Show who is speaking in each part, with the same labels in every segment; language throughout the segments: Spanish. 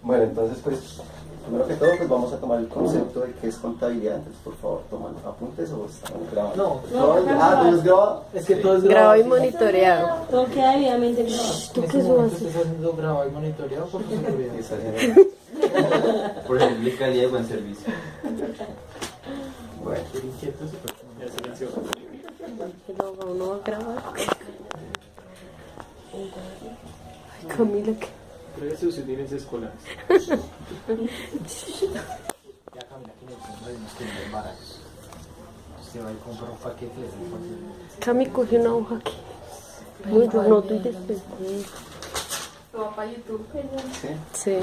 Speaker 1: Bueno, entonces pues, primero que todo pues vamos a tomar el concepto de qué es contabilidad. Entonces por favor, toman apuntes o estamos grabando.
Speaker 2: No,
Speaker 1: ¿Todo es grabado?
Speaker 2: es que todo es
Speaker 3: Grabado y
Speaker 2: grabado.
Speaker 3: monitoreado.
Speaker 4: Todo queda debidamente grabado.
Speaker 3: ¿Tú
Speaker 2: En
Speaker 3: qué
Speaker 2: este momento
Speaker 3: subas?
Speaker 2: estás haciendo grabado y monitoreado por seguridad.
Speaker 1: Sí, está bien.
Speaker 5: Por el calidad de buen servicio.
Speaker 1: Bueno,
Speaker 2: El inquieto se puede.
Speaker 6: Ya silencio.
Speaker 3: No, uno va a grabar. Ay, Camila, ¿qué?
Speaker 6: Trae sus útiles escolares.
Speaker 2: Ya camina aquí en el centro hay unos que venden baratos. Usted va y compra un paquete de 50.
Speaker 3: Cami, coge una hoja aquí. Muy bueno, tú y después.
Speaker 4: ¿Tu va para YouTube?
Speaker 1: ¿sí?
Speaker 3: Sí.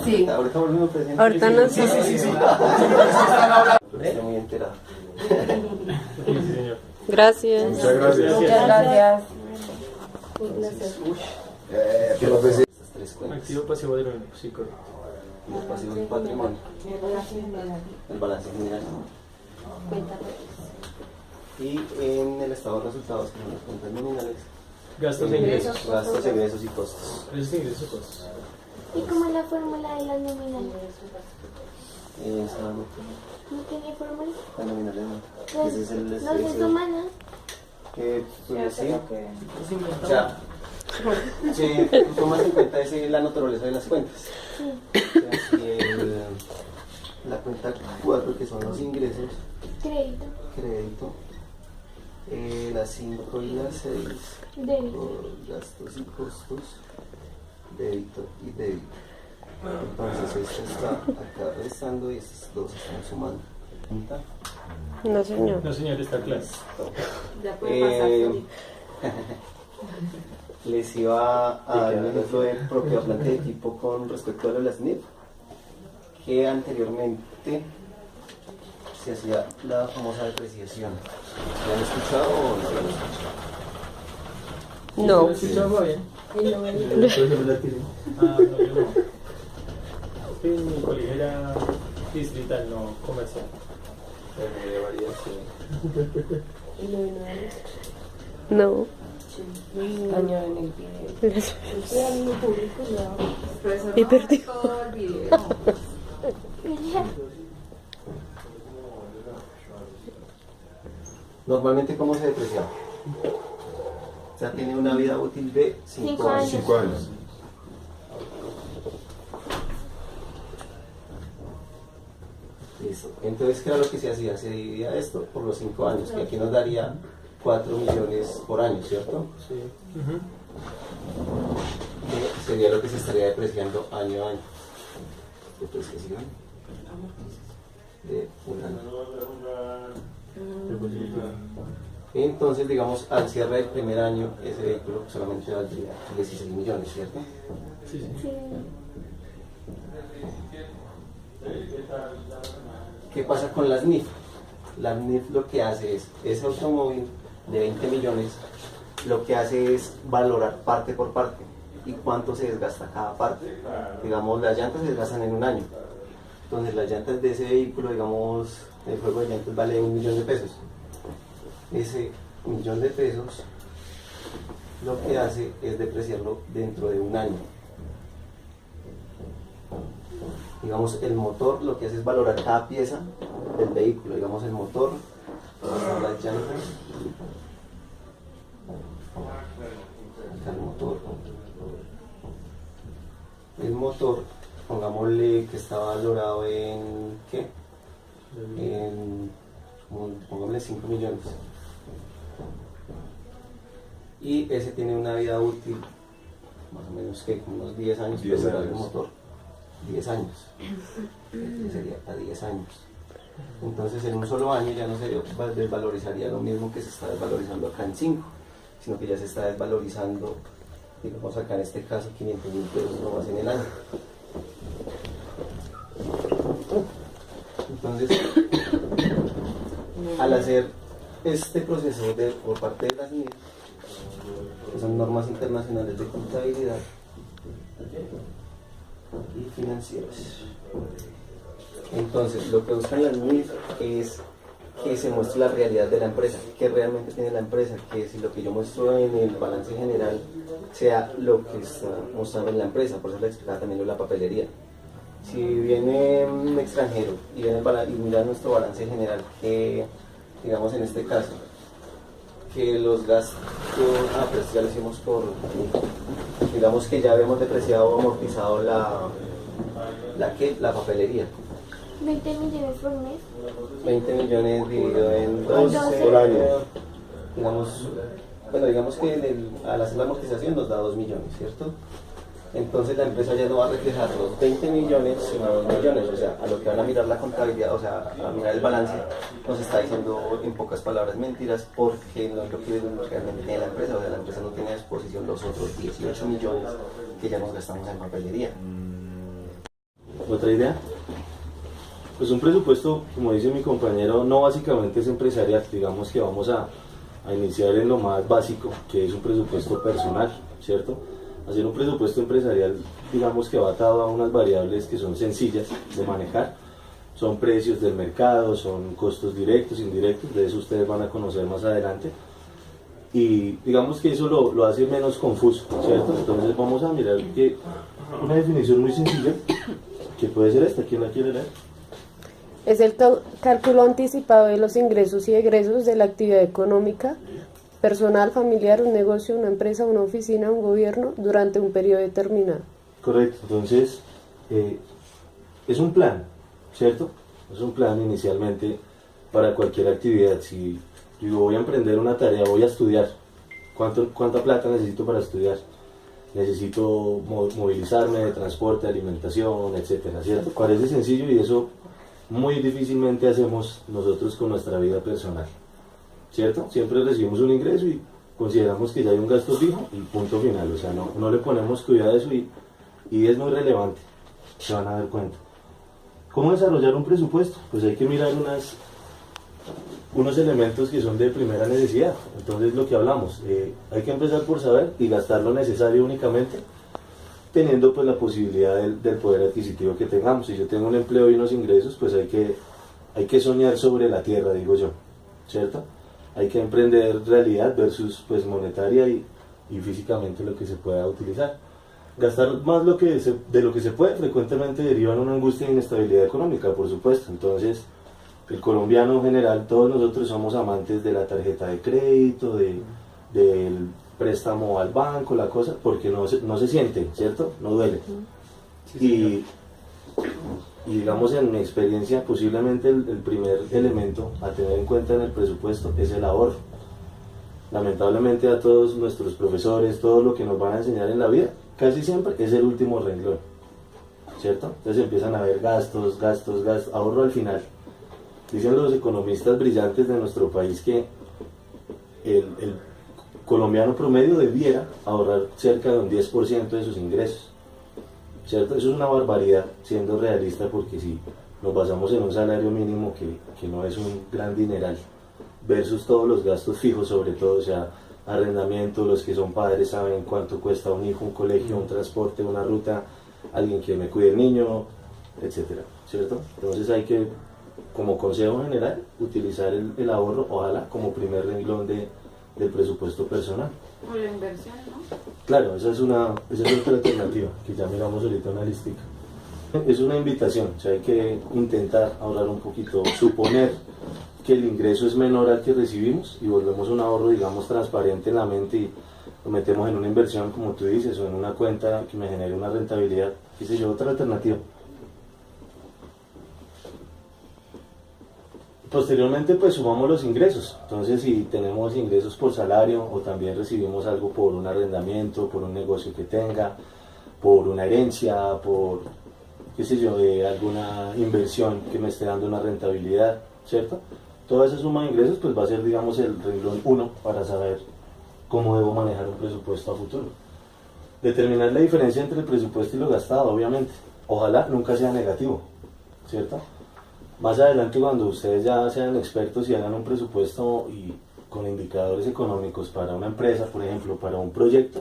Speaker 4: Sí.
Speaker 1: Ahorita volvemos presente.
Speaker 3: Ahorita no sé.
Speaker 1: Estoy muy enterado.
Speaker 6: Sí, señor.
Speaker 3: Gracias.
Speaker 7: Muchas gracias.
Speaker 4: Muchas gracias.
Speaker 1: ¿Qué lo ves? Estas tres cuentas.
Speaker 6: Activo pasivo de sí, correcto.
Speaker 1: Los pasivos del patrimonio. El balance general. Y en el estado de resultados, que son las cuentas nominales,
Speaker 6: Gastos e ingresos.
Speaker 1: gastos, egresos y costos.
Speaker 6: Ingresos e ingresos y costos.
Speaker 8: ¿Y cómo es la fórmula de las nominales?
Speaker 1: Esa
Speaker 8: ¿No tiene fórmula?
Speaker 1: la nominal de
Speaker 8: Pues,
Speaker 1: ese es el
Speaker 8: no se suman, ¿no?
Speaker 1: pues sí. O sea, si tú tomas en cuenta la naturaleza de las cuentas. O sea, la cuenta 4, que son los ingresos,
Speaker 8: Crédito,
Speaker 1: crédito, las 5 y las 6,
Speaker 8: débito.
Speaker 1: gastos y costos, débito y débito. Entonces esta está acá restando y estos dos están sumando. ¿Punta?
Speaker 3: No, señor.
Speaker 6: No, señor, está claro.
Speaker 4: Ya puede pasar.
Speaker 1: Les iba a dar un ejemplo de propiedad planta de equipo con respecto a lo de las NIF, que anteriormente se hacía la famosa depreciación. ¿Lo han escuchado o no lo han escuchado?
Speaker 3: No.
Speaker 6: ¿Escuchaba bien? Ah, no, yo no. Es que mi colegio era distrital, no comercial.
Speaker 3: No.
Speaker 4: Daño en el video.
Speaker 3: Y perdió.
Speaker 4: Todo el video.
Speaker 1: Normalmente, ¿cómo se deprecia? O sea, tiene una vida útil de 5
Speaker 8: 5
Speaker 1: años.
Speaker 8: años.
Speaker 7: 5 años.
Speaker 1: Listo. Entonces, ¿qué era lo que se hacía? Se dividía esto por los 5 años, que aquí nos daría 4 millones por año, ¿cierto?
Speaker 6: Sí.
Speaker 1: Que sería lo que se estaría depreciando año a año. Depreciación de un año. Entonces, digamos, al cierre del primer año, ese vehículo solamente valdría 16 millones, ¿cierto?
Speaker 6: Sí, sí.
Speaker 8: Sí.
Speaker 1: ¿Qué pasa con las NIF? Las NIF lo que hace es, ese automóvil de 20 millones, lo que hace es valorar parte por parte y cuánto se desgasta cada parte. Digamos, las llantas se desgastan en un año. Entonces, las llantas de ese vehículo, digamos, el juego de llantas vale 1 millón de pesos. Ese 1 millón de pesos lo que hace es depreciarlo dentro de un año. Digamos, el motor lo que hace es valorar cada pieza del vehículo. Digamos, el motor, las llantas, acá el motor. El motor, pongámosle que está valorado en, ¿qué? Pongámosle 5 millones. Y ese tiene una vida útil, más o menos que unos 10 años,
Speaker 7: 10
Speaker 1: puede durar
Speaker 7: años.
Speaker 1: el motor. 10 años. Sería a 10 años. Entonces en un solo año ya no se desvalorizaría lo mismo que se está desvalorizando acá en 5, sino que ya se está desvalorizando, digamos acá en este caso, 500.000 pesos nomás en el año. Entonces, al hacer este proceso por parte de las NIF, que son normas internacionales de contabilidad y financieras, entonces lo que buscan las NIF es que se muestre la realidad de la empresa, que realmente tiene la empresa, que si lo que yo muestro en el balance general sea lo que está mostrando en la empresa. Por eso le explicaba también lo de la papelería. Si viene un extranjero y mira nuestro balance general, que digamos en este caso, que los gastos, pero ya lo hicimos digamos que ya habíamos depreciado o amortizado la papelería.
Speaker 8: 20 millones por mes.
Speaker 1: 20 millones dividido en 12
Speaker 8: por
Speaker 1: año. Digamos que al hacer la amortización nos da 2 millones, ¿cierto? Entonces la empresa ya no va a reflejar los 20 millones, sino 2 millones. O sea, a lo que van a mirar la contabilidad, o sea, a mirar el balance, nos está diciendo en pocas palabras mentiras, porque no es lo que realmente tiene la empresa. O sea, la empresa no tiene a disposición los otros 18 millones que ya nos gastamos en papelería.
Speaker 7: ¿Otra idea? Pues un presupuesto, como dice mi compañero, no básicamente es empresarial. Digamos que vamos a iniciar en lo más básico, que es un presupuesto personal, ¿cierto? Hacer un presupuesto empresarial, digamos que va atado a unas variables que son sencillas de manejar. Son precios del mercado, son costos directos, indirectos, de eso ustedes van a conocer más adelante. Y digamos que eso lo hace menos confuso, ¿cierto? Entonces vamos a mirar que una definición muy sencilla, que puede ser esta. ¿Quién la quiere leer?
Speaker 3: Es el cálculo anticipado de los ingresos y egresos de la actividad económica, personal, familiar, un negocio, una empresa, una oficina, un gobierno, durante un periodo determinado.
Speaker 7: Correcto, entonces es un plan, ¿cierto? Es un plan inicialmente para cualquier actividad. Si digo, voy a emprender una tarea, voy a estudiar, ¿cuánta plata necesito para estudiar? Necesito movilizarme de transporte, alimentación, etcétera, ¿cierto? Parece sencillo y eso muy difícilmente hacemos nosotros con nuestra vida personal, ¿cierto? Siempre recibimos un ingreso y consideramos que ya hay un gasto fijo y punto final. O sea, no le ponemos cuidado a eso y es muy relevante, se van a dar cuenta. ¿Cómo desarrollar un presupuesto? Pues hay que mirar unos elementos que son de primera necesidad. Entonces, lo que hablamos, hay que empezar por saber y gastar lo necesario únicamente, teniendo pues la posibilidad del poder adquisitivo que tengamos. Si yo tengo un empleo y unos ingresos, pues hay que soñar sobre la tierra, digo yo, ¿cierto? Hay que emprender realidad versus pues monetaria y físicamente lo que se pueda utilizar. Gastar más de lo que se puede frecuentemente deriva en una angustia e inestabilidad económica, por supuesto. Entonces, el colombiano en general, todos nosotros somos amantes de la tarjeta de crédito, del préstamo al banco, la cosa, porque no se siente, ¿cierto? No duele. Y digamos, en mi experiencia, posiblemente el primer elemento a tener en cuenta en el presupuesto es el ahorro. Lamentablemente a todos nuestros profesores, todo lo que nos van a enseñar en la vida, casi siempre es el último renglón, ¿cierto? Entonces empiezan a haber gastos, ahorro al final. Dicen los economistas brillantes de nuestro país que el colombiano promedio debiera ahorrar cerca de un 10% de sus ingresos, ¿cierto? Eso es una barbaridad, siendo realista, porque si nos basamos en un salario mínimo que no es un gran dineral, versus todos los gastos fijos, sobre todo, o sea, arrendamiento, los que son padres saben cuánto cuesta un hijo, un colegio, un transporte, una ruta, alguien que me cuide el niño, etcétera, ¿cierto? Entonces hay que, como consejo general, utilizar el ahorro, ojalá, como primer renglón del presupuesto personal.
Speaker 4: O la inversión, ¿no?
Speaker 7: Claro, esa es otra alternativa, que ya miramos ahorita una listica. Es una invitación, o sea, hay que intentar ahorrar un poquito, suponer que el ingreso es menor al que recibimos y volvemos un ahorro, digamos, transparente en la mente y lo metemos en una inversión, como tú dices, o en una cuenta que me genere una rentabilidad, qué sé yo, otra alternativa. Posteriormente, pues sumamos los ingresos. Entonces, si tenemos ingresos por salario o también recibimos algo por un arrendamiento, por un negocio que tenga, por una herencia, por, qué sé yo, alguna inversión que me esté dando una rentabilidad, ¿cierto? Toda esa suma de ingresos pues va a ser, digamos, el renglón 1 para saber cómo debo manejar un presupuesto a futuro. Determinar la diferencia entre el presupuesto y lo gastado, obviamente. Ojalá nunca sea negativo, ¿cierto? Más adelante, cuando ustedes ya sean expertos y hagan un presupuesto y con indicadores económicos para una empresa, por ejemplo, para un proyecto,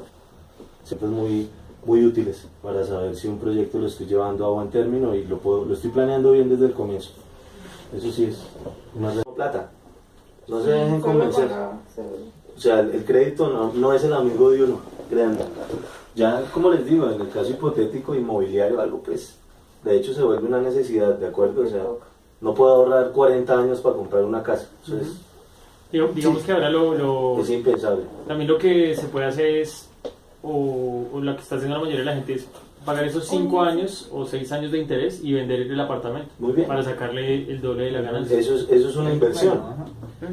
Speaker 7: siempre es muy útiles para saber si un proyecto lo estoy llevando a buen término y lo estoy planeando bien desde el comienzo. Eso sí es una plata. No se dejen convencer. O sea, el crédito no es el amigo de uno, créanme. Ya, como les digo, en el caso hipotético inmobiliario, algo pues, de hecho se vuelve una necesidad, ¿de acuerdo? O sea, no puedo ahorrar 40 años para comprar una casa. Eso es,
Speaker 6: Digamos que ahora
Speaker 7: es impensable.
Speaker 6: también lo que se puede hacer es, o lo que está haciendo la mayoría de la gente es pagar esos 5 años o 6 años de interés y vender el apartamento.
Speaker 7: Muy bien.
Speaker 6: Para sacarle el doble de la ganancia.
Speaker 7: Eso es una inversión.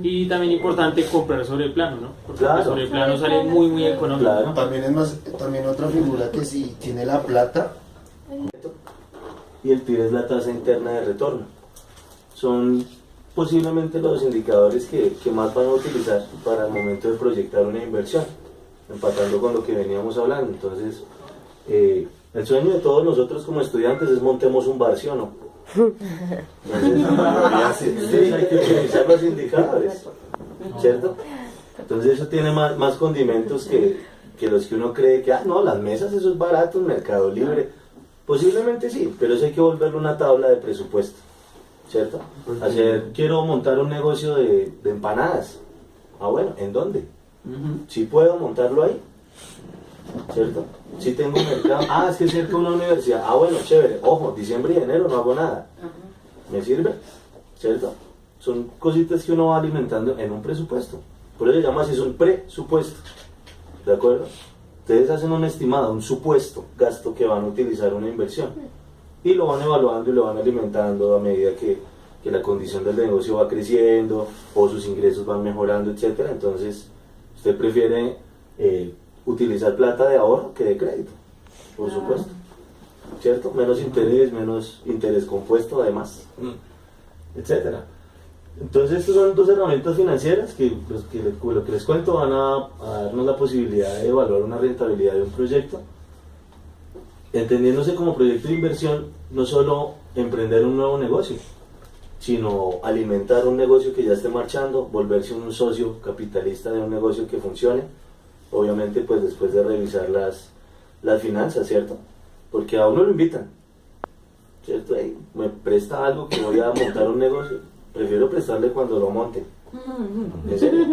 Speaker 6: Y también importante comprar sobre el plano, ¿no? Porque
Speaker 7: Claro.
Speaker 6: sobre el plano sale muy económico.
Speaker 7: Claro.
Speaker 9: También otra figura que si tiene la plata,
Speaker 7: Y el TIR es la tasa interna de retorno. Son posiblemente los indicadores que más van a utilizar para el momento de proyectar una inversión, empatando con lo que veníamos hablando. Entonces, el sueño de todos nosotros como estudiantes es montemos un bar, ¿sí o no? Entonces hay que utilizar los indicadores, ¿cierto? Entonces eso tiene más condimentos que los que uno cree que, no, las mesas, eso es barato, en Mercado Libre. Posiblemente sí, pero eso hay que volverlo una tabla de presupuesto, ¿cierto? Quiero montar un negocio de empanadas. Bueno, ¿en dónde? ¿Sí puedo montarlo ahí? ¿Cierto? Si tengo un mercado, es que es cerca de una universidad, bueno, chévere, ojo, diciembre y enero no hago nada, ¿me sirve? ¿Cierto? Son cositas que uno va alimentando en un presupuesto, por eso se llama así, es un presupuesto, ¿de acuerdo? Ustedes hacen un estimado, un supuesto gasto que van a utilizar una inversión y lo van evaluando y lo van alimentando a medida que la condición del negocio va creciendo o sus ingresos van mejorando, etcétera. Entonces usted prefiere utilizar plata de ahorro que de crédito, por supuesto, ¿cierto? Menos interés compuesto además, etcétera. Entonces estas son dos herramientas financieras que lo que les cuento van a darnos la posibilidad de evaluar una rentabilidad de un proyecto, entendiéndose como proyecto de inversión no solo emprender un nuevo negocio, sino alimentar un negocio que ya esté marchando, volverse un socio capitalista de un negocio que funcione, obviamente pues después de revisar las finanzas, ¿cierto? Porque a uno lo invitan, ¿cierto? Me presta algo que voy a montar un negocio, prefiero prestarle cuando lo monte. ¿En serio?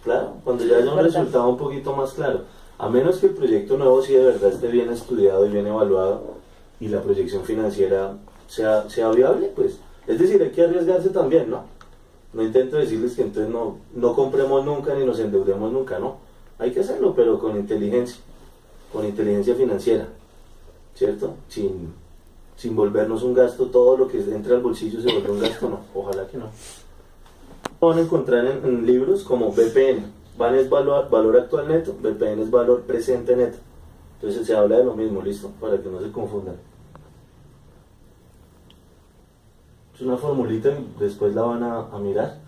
Speaker 7: Claro, cuando ya haya un resultado un poquito más claro. A menos que el proyecto nuevo sí de verdad esté bien estudiado y bien evaluado y la proyección financiera sea viable, pues. Es decir, hay que arriesgarse también, ¿no? No intento decirles que entonces no compremos nunca ni nos endeudemos nunca, no. Hay que hacerlo, pero con inteligencia financiera, ¿cierto? Sin volvernos un gasto, todo lo que entra al bolsillo se vuelve un gasto, no, ojalá que no. Van a encontrar en libros como BPN, VAN es valor actual neto, BPN es valor presente neto. Entonces se habla de lo mismo, listo, para que no se confundan. Es una formulita y después la van a mirar.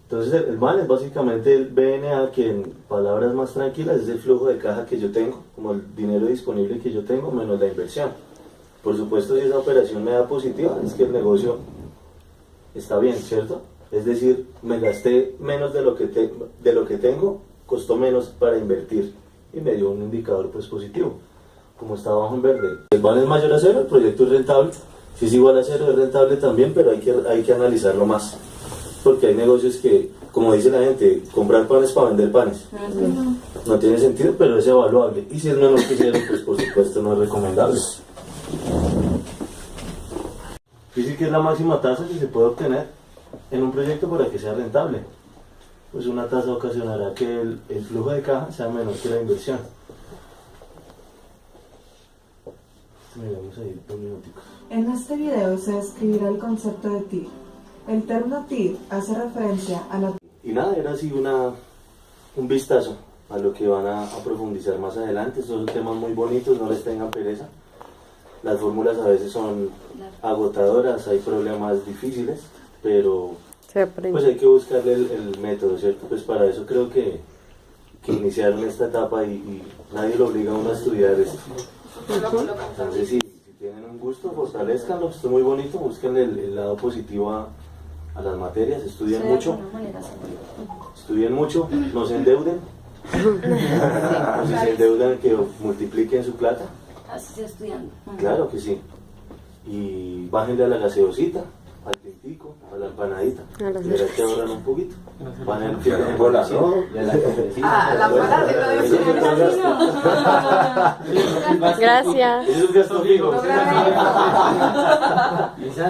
Speaker 7: Entonces el VAN es básicamente el BNA, que en palabras más tranquilas es el flujo de caja que yo tengo, como el dinero disponible que yo tengo menos la inversión. Por supuesto, si esa operación me da positiva, es que el negocio está bien, ¿cierto? Es decir, me gasté menos de lo que tengo, costó menos para invertir y me dio un indicador pues positivo, como está abajo en verde. El VAN es mayor a cero, el proyecto es rentable. Si es igual a cero es rentable también, pero hay que analizarlo más, porque hay negocios que, como dice la gente, comprar panes para vender panes. No tiene sentido, pero es evaluable. Y si es menos que cero, pues por supuesto no es recomendable. Dice que es la máxima tasa que se puede obtener en un proyecto para que sea rentable. Pues una tasa ocasionará que el flujo de caja sea menor que la inversión. Miramos ahí 2 minuticos.
Speaker 10: En este video se describirá el concepto de TIR. El término TIR hace referencia a la...
Speaker 7: Y nada, era así un vistazo a lo que van a profundizar más adelante. Estos son temas muy bonitos, no les tengan pereza. Las fórmulas a veces son agotadoras, hay problemas difíciles, pero pues hay que buscarle el método, ¿cierto? Pues para eso creo que iniciaron esta etapa y nadie lo obliga a uno a estudiar esto. Entonces si tienen un gusto, fortalezcanlo, esto es muy bonito, busquen el lado positivo a las materias, estudien mucho, no se endeuden, o si se endeudan que multipliquen su plata.
Speaker 4: Así estoy estudiando.
Speaker 7: Claro que sí. Y bájenle a la gaseosita, al tintico, a la empanadita.
Speaker 3: A las
Speaker 7: Verás que ahorran un poquito. Van a
Speaker 11: Y a la
Speaker 4: Ah, la mala de la
Speaker 3: Gracias.
Speaker 7: Eso es gasto fijo.
Speaker 4: No grabé.